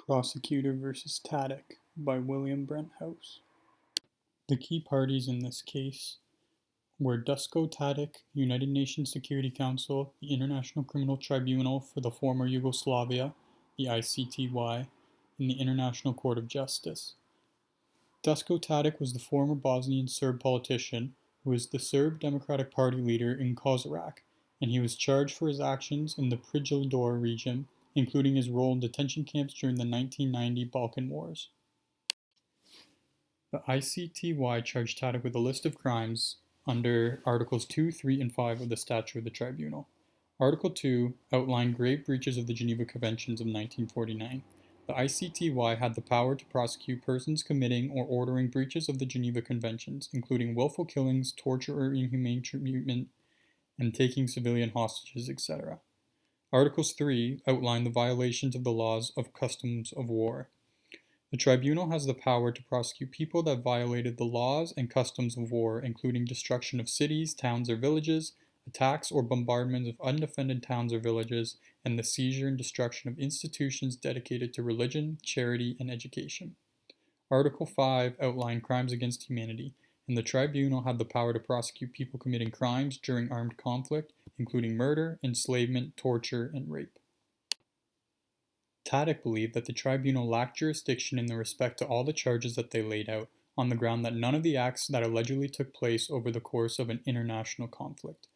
Prosecutor versus Tadic by William Brenthouse. The key parties in this case were Duško Tadic, United Nations Security Council, the International Criminal Tribunal for the former Yugoslavia, the ICTY, and the International Court of Justice. Duško Tadic was the former Bosnian Serb politician who was the Serb Democratic Party leader in Kozarac, and he was charged for his actions in the Prijedor region, including his role in detention camps during the 1990 Balkan Wars. The ICTY charged Tadic with a list of crimes under Articles 2, 3, and 5 of the Statute of the Tribunal. Article 2 outlined grave breaches of the Geneva Conventions of 1949. The ICTY had the power to prosecute persons committing or ordering breaches of the Geneva Conventions, including willful killings, torture or inhumane treatment, and taking civilian hostages, etc. Articles 3 outline the violations of the laws of customs of war. The tribunal has the power to prosecute people that violated the laws and customs of war, including destruction of cities, towns, or villages, attacks or bombardments of undefended towns or villages, and the seizure and destruction of institutions dedicated to religion, charity, and education. Article 5 outlined crimes against humanity, and the tribunal had the power to prosecute people committing crimes during armed conflict, including murder, enslavement, torture, and rape. Tadic believed that the tribunal lacked jurisdiction in respect to all the charges that they laid out, on the ground that none of the acts that allegedly took place over the course of an international conflict.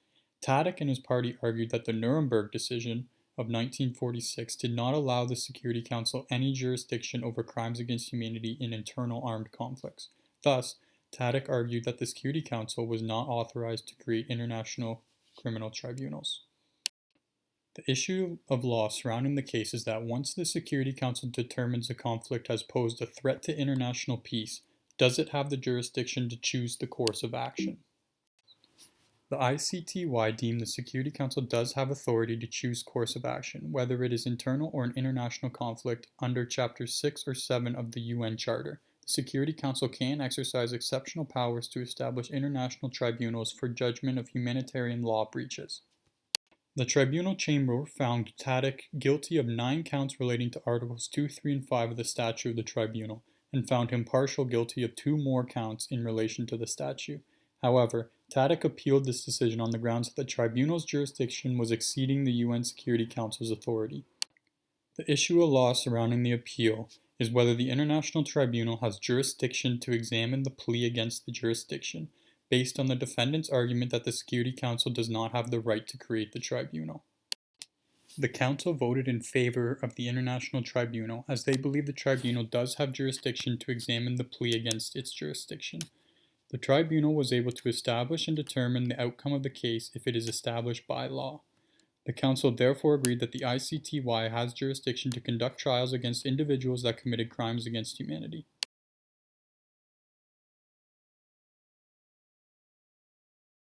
Tadic and his party argued that the Nuremberg decision of 1946 did not allow the Security Council any jurisdiction over crimes against humanity in internal armed conflicts. Thus, Tadic argued that the Security Council was not authorized to create international criminal tribunals. The issue of law surrounding the case is that once the Security Council determines a conflict has posed a threat to international peace, does it have the jurisdiction to choose the course of action? The ICTY deemed the Security Council does have authority to choose course of action, whether it is internal or an international conflict, under Chapter 6 or 7 of the UN Charter. The Security Council can exercise exceptional powers to establish international tribunals for judgment of humanitarian law breaches. The tribunal chamber found Tadic guilty of 9 counts relating to Articles 2, 3, and 5 of the Statute of the Tribunal, and found him partial guilty of 2 more counts in relation to the statute. However, Tadic appealed this decision on the grounds that the tribunal's jurisdiction was exceeding the UN Security Council's authority. The issue of law surrounding the appeal is whether the International Tribunal has jurisdiction to examine the plea against the jurisdiction, based on the defendant's argument that the Security Council does not have the right to create the tribunal. The Council voted in favor of the International Tribunal, as they believe the tribunal does have jurisdiction to examine the plea against its jurisdiction. The tribunal was able to establish and determine the outcome of the case if it is established by law. The Council therefore agreed that the ICTY has jurisdiction to conduct trials against individuals that committed crimes against humanity.